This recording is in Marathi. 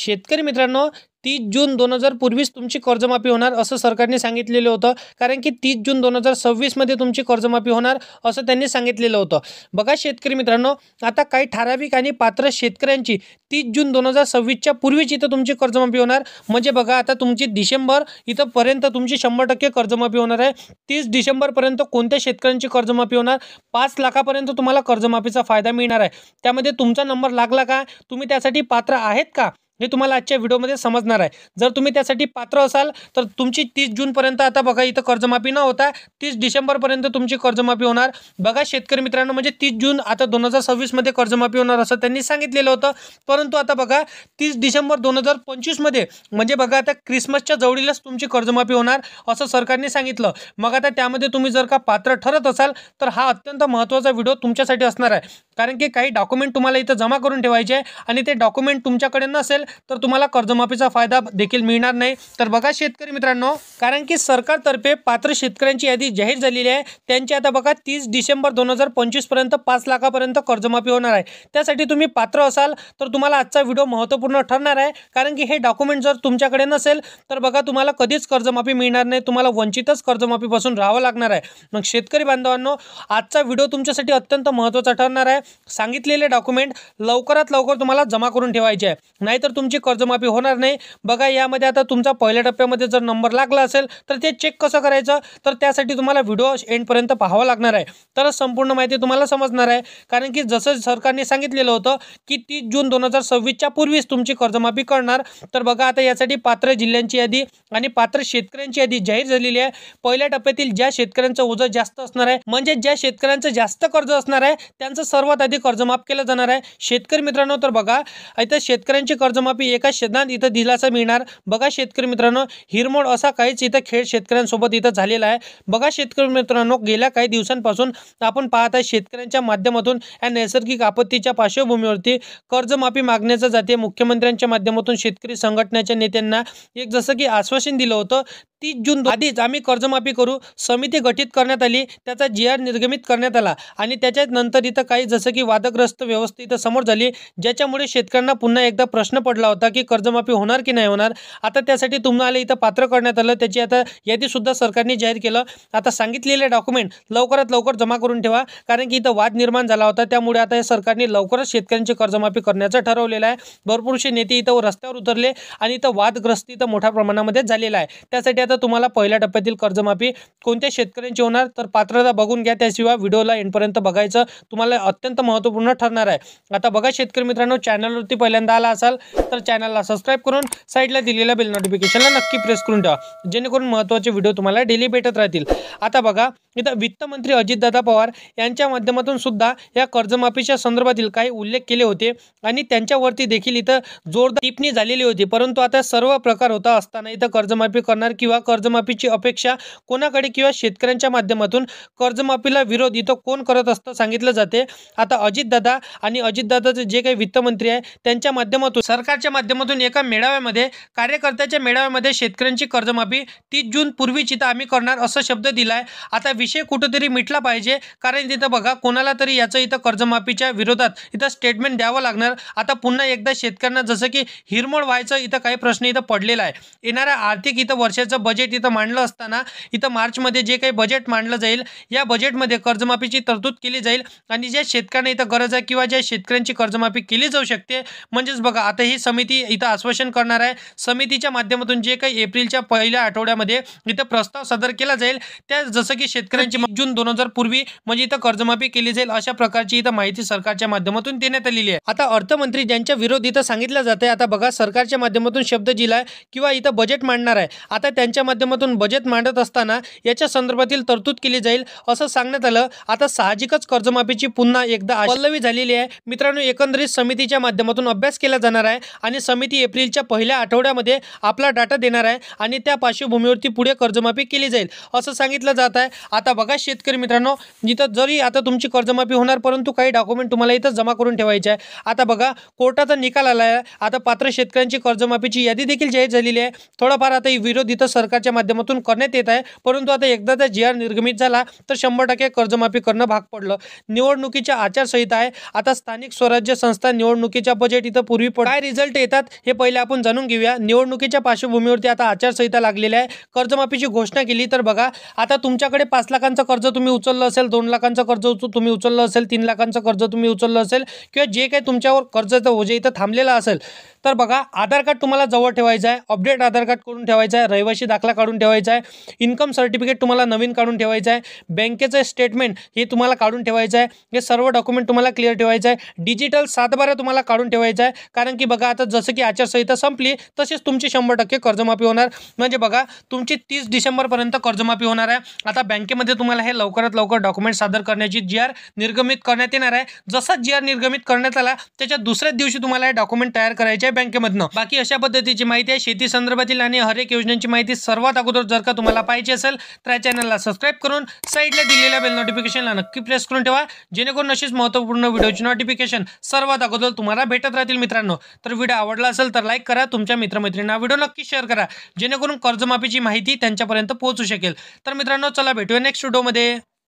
शेतकरी मित्रांनो, 30 जून 2000 पूर्वीच तुमची कर्जमाफी होणार असं सरकारने सांगितलेलं होतं. कारण की 30 जून 2026 मध्ये तुमची कर्जमाफी होणार असं त्यांनी सांगितलेलं होतं. बघा शेतकरी मित्रांनो, आता काही ठराविक आणि पात्र शेतकऱ्यांची 30 जून 2026च्या पूर्वीच इथं तुमची कर्जमाफी होणार. म्हणजे बघा आता तुमची डिसेंबर इथं पर्यंत तुमची 100% कर्जमाफी होणार आहे. 30 डिसेंबरपर्यंत कोणत्या शेतकऱ्यांची कर्जमाफी होणार? 5 लाखापर्यंत तुम्हाला कर्जमाफीचा फायदा मिळणार आहे. त्यामध्ये तुमचा नंबर लागला का? तुम्ही त्यासाठी पात्र आहेत का? हे तुम्हाला आजच्या व्हिडिओमध्ये समजणार आहे. जर तुम्ही त्यासाठी पात्र असाल तर तुमची 30 जूनपर्यंत आता बघा इथं कर्जमाफी न होता 30 डिसेंबरपर्यंत तुमची कर्जमाफी होणार. बघा शेतकरी मित्रांनो, म्हणजे 30 जून आता 2026 मध्ये कर्जमाफी होणार असं त्यांनी सांगितलेलं होतं. परंतु आता बघा 30 डिसेंबर 2025 मध्ये म्हणजे बघा आता क्रिसमसच्या जवळीलाच तुमची कर्जमाफी होणार असं सरकारने सांगितलं. मग आता त्यामध्ये तुम्ही जर का पात्र ठरत असाल तर हा अत्यंत महत्त्वाचा व्हिडिओ तुमच्यासाठी असणार आहे. कारण की काही डॉक्युमेंट तुम्हाला इथं जमा करून ठेवायचे आहे आणि ते डॉक्युमेंट तुमच्याकडे नसेल तर तुम्हाला कर्जमाफीचा फायदा देखील मिळणार नाही. तर बघा शेतकरी मित्रांनो, कारण की सरकारतर्फे पात्र शेतकऱ्यांची यादी जाहीर झालेली आहे. त्यांची आता बघा 30 डिसेंबर 2025 पर्यंत 5 लाखापर्यंत कर्जमाफी होणार आहे. त्यासाठी तुम्ही पात्र असाल तर तुम्हाला आजचा व्हिडिओ महत्त्वपूर्ण ठरणार आहे. कारण की हे डॉक्युमेंट जर तुमच्याकडे नसेल तर बघा तुम्हाला कधीच कर्जमाफी मिळणार नाही. तुम्हाला वंचितच कर्जमाफीपासून राहावं लागणार आहे. मग शेतकरी बांधवांनो, आजचा व्हिडिओ तुमच्यासाठी अत्यंत महत्त्वाचा ठरणार आहे. सांगितलेले डॉक्युमेंट लवकरात लवकर तुम्हाला जमा करून ठेवायचे आहे, नाहीतर तुमची कर्जमाफी होणार नाही. बघा यामध्ये आता तुमचा पहिल्या टप्प्यामध्ये जर नंबर लागला असेल तर ते चेक कसं करायचं, तर त्यासाठी तुम्हाला व्हिडिओ एंडपर्यंत पाहावा लागणार आहे. तर संपूर्ण माहिती तुम्हाला समजणार आहे. कारण की जसं सरकारने सांगितलेलं होतं की 30 जून 2026च्या पूर्वीच तुमची कर्जमाफी करणार. तर बघा आता यासाठी पात्र जिल्ह्यांची यादी आणि पात्र शेतकऱ्यांची यादी जाहीर झालेली आहे. पहिल्या टप्प्यातील ज्या शेतकऱ्यांचं ओझं जास्त असणार आहे, म्हणजे ज्या शेतकऱ्यांचं जास्त कर्ज असणार आहे, त्यांचं सर्वात आधी कर्जमाफ केलं जाणार आहे. शेतकरी मित्रांनो, तर बघा इथं शेतकऱ्यांची कर्जमाफी एका शेतात इथं दिलासा मिळणार. बघा शेतकरी मित्रांनो, हिरमोड असा काहीच इथं खेळ शेतकऱ्यांसोबत इथं झालेला आहे. बघा शेतकरी मित्रांनो, गेल्या काही दिवसांपासून आपण पाहत आहे शेतकऱ्यांच्या माध्यमातून या नैसर्गिक आपत्तीच्या पार्श्वभूमीवरती कर्जमाफी मागण्याचं जाते. मुख्यमंत्र्यांच्या माध्यमातून शेतकरी संघटनेच्या नेत्यांना एक जसं की आश्वासन दिलं होतं 30 जून आधीच आम्ही कर्जमाफी करू. समिती गठीत करण्यात आली, त्याचा GR निर्गमित करण्यात आला आणि त्याच्यानंतर इथं काही जसं की वादग्रस्त व्यवस्था इथं समोर झाली, ज्याच्यामुळे शेतकऱ्यांना पुन्हा एकदा प्रश्न पडला होता की कर्जमाफी होणार की नाही होणार. आता त्यासाठी तुम्हाला इथं पात्र करण्यात आलं. त्याची आता यादी सुद्धा सरकारने जाहीर केलं. आता सांगितलेले डॉक्युमेंट लवकरात लवकर जमा करून ठेवा, कारण की इथं वाद निर्माण झाला होता. त्यामुळे आता या सरकारने लवकरच शेतकऱ्यांची कर्जमाफी करण्याचं ठरवलेलं आहे. भरपूरसे नेते इथं रस्त्यावर उतरले आणि इथं वादग्रस्त इथं मोठ्या प्रमाणामध्ये झालेला आहे. त्यासाठी आता तुम्हाला पहिल्या टप्प्यातील कर्जमाफी कोणत्या शेतकऱ्यांची होणार तर पात्रता बघून घ्या. त्याशिवाय व्हिडिओला एंडपर्यंत बघायचं तुम्हाला अत्यंत महत्त्वपूर्ण ठरणार आहे. आता बघा शेतकरी मित्रांनो, चॅनलवरती पहिल्यांदा आला असाल तर चॅनलला सबस्क्राईब करून साईडला दिलेल्या बेल नोटिफिकेशनला नक्की प्रेस करून ठेवा, जेणेकरून महत्त्वाचे व्हिडिओ तुम्हाला डेली भेटत राहतील. आता बघा इथं वित्तमंत्री अजितदादा पवार यांच्या माध्यमातून सुद्धा या कर्जमाफीच्या संदर्भातील काही उल्लेख केले होते आणि त्यांच्यावरती देखील इथं जोरदार टिप्पणी झालेली होती. परंतु आता सर्व प्रकार होता असताना इथं कर्जमाफी करणार किंवा कर्जमाफीची अपेक्षा कोणाकडे किंवा शेतकऱ्यांच्या माध्यमातून कर्जमाफीला विरोध इथं कोण करत असतं सांगितलं जाते. आता अजितदादा आणि अजितदादाचे जे काही वित्तमंत्री आहे त्यांच्या माध्यमातून सरकारच्या माध्यमातून एका मेळाव्यामध्ये कार्यकर्त्याच्या मेळाव्यामध्ये शेतकऱ्यांची कर्जमाफी 30 जून पूर्वीच इथं आम्ही करणार असा शब्द दिलाय. आता विषय कुठेतरी मिटला पाहिजे, कारण तिथं बघा कोणाला तरी याचं इथं कर्जमाफीच्या विरोधात इथं स्टेटमेंट द्यावं लागणार. आता पुन्हा एकदा शेतकऱ्यांना जसं की हिरमोड व्हायचं इथं काही प्रश्न इथं पडलेला आहे. येणाऱ्या आर्थिक इथं वर्षाचं बजेट इथं मांडलं असताना इथं मार्चमध्ये जे काही बजेट मांडलं जाईल या बजेटमध्ये कर्जमाफीची तरतूद केली जाईल आणि ज्या शेतकऱ्यांना इथं गरज आहे किंवा ज्या शेतकऱ्यांची कर्जमाफी केली जाऊ शकते. म्हणजेच बघा आता ही समिती इथं आश्वासन करणार आहे. समितीच्या माध्यमातून जे काही एप्रिलच्या पहिल्या आठवड्यामध्ये इथं प्रस्ताव सादर केला जाईल, त्या जसं की शेतकऱ्यांची जून 2000 पूर्वी म्हणजे इथं कर्जमाफी केली जाईल अशा प्रकारची इथं माहिती सरकारच्या माध्यमातून देण्यात आलेली आहे. आता अर्थमंत्री ज्यांच्या विरोध इथं सांगितलं जाते, आता बघा सरकारच्या माध्यमातून शब्द दिलाय किंवा इथं बजेट मांडणार आहे. आता त्यांच्या माध्यमातून बजेट मांडत असताना याच्या संदर्भातील तरतूद केली जाईल असं सांगण्यात आलं. आता साहजिकच कर्जमाफीची पुन्हा एकदा पल्लवी झालेली आहे. मित्रांनो, एकंदरीत समितीच्या माध्यमातून अभ्यास केला जाणार आहे आणि समिती एप्रिलच्या पहिल्या आठवड्यामध्ये आपला डाटा देणार आहे आणि त्या पार्श्वभूमीवरती पुढे कर्जमाफी केली जाईल असं सांगितलं जात आहे. आता बघा शेतकरी मित्रांनो, जिथं जरी आता तुमची कर्जमाफी होणार परंतु काही डॉक्युमेंट तुम्हाला इथं जमा करून ठेवायचे आहे. आता बघा कोर्टाचा निकाल आला आहे. आता पात्र शेतकऱ्यांची कर्जमाफीची यादी देखील जाहीर झालेली आहे. थोडाफार आता विरोध इथं सरकारच्या माध्यमातून करण्यात येत आहे, परंतु आता एकदा जी.आर. निर्गमित झाला तर 100% कर्जमाफी करणं भाग पडलं. निवडणुकीच्या आचारसंहिता आहे. आता स्थानिक स्वराज्य संस्था निवडणुकीच्या बजेट इथं पूर्वी काय रिझल्ट येतात हे पहिले आपण जाणून घेऊया. निवडणुकीच्या पार्श्वभूमीवरती आता आचारसंहिता लागलेली आहे. कर्जमाफीची घोषणा केली तर बघा, आता तुमच्याकडे 5 लाखांचं कर्ज तुम्ही उचललं असेल, 2 लाखांचं कर्ज तुम्ही उचललं असेल, 3 लाखांचं कर्ज तुम्ही उचललं असेल किंवा जे काही तुमच्यावर कर्जाचं ओझे इथं थांबलेलं असेल, तर बघा आधार कार्ड तुम्हाला जवळ ठेवायचं आहे, अपडेट आधार कार्ड करून ठेवायचं आहे, रहिवासी दाखला काढून ठेवायचा आहे, इन्कम सर्टिफिकेट तुम्हाला नवीन काढून ठेवायचं आहे, बँकेचं स्टेटमेंट हे तुम्हाला काढून ठेवायचं आहे. हे सर्व डॉक्युमेंट तुम्हाला क्लिअर ठेवायचं आहे. डिजिटल 7/12 तुम्हाला काढून ठेवायचं आहे, कारण की बघा आता जसं की आचारसंहिता संपली तसेच तुमची 100% कर्जमाफी होणार. म्हणजे बघा तुमची 30 डिसेंबरपर्यंत कर्जमाफी होणार आहे. आता बँकेमध्ये तुम्हाला हे लवकरात लवकर डॉक्युमेंट सादर करण्याची जी.आर. निर्गमित करण्यात येणार आहे. जसा जी.आर. निर्गमित करण्यात आला त्याच्या दुसऱ्याच दिवशी तुम्हाला हे डॉक्युमेंट तयार करायचे आहे बँकेमधनं. बाकी अशा पद्धतीची माहिती आहे शेती संदर्भातील आणि हर एक योजनांची माहिती सर्वात अगोदर जर का तुम्हाला पाहिजे असेल तर या चॅनलला सबस्क्राईब करून साईडला दिलेल्या बेल नोटिफिकेशनला नक्की प्रेस करून ठेवा, जेणेकरून अशीच महत्त्वपूर्ण व्हिडिओची नोटिफिकेशन सर्वात अगोदर तुम्हाला भेटत राहतील. मित्रांनो, तर व्हिडिओ आवडला असेल तर लाईक करा, तुमच्या मित्रमैत्रिणींना व्हिडिओ नक्की शेअर करा, जेणेकरून कर्जमाफीची माहिती त्यांच्यापर्यंत पोहोचू शकेल. तर मित्रांनो, चला भेटूया नेक्स्ट व्हिडिओमध्ये.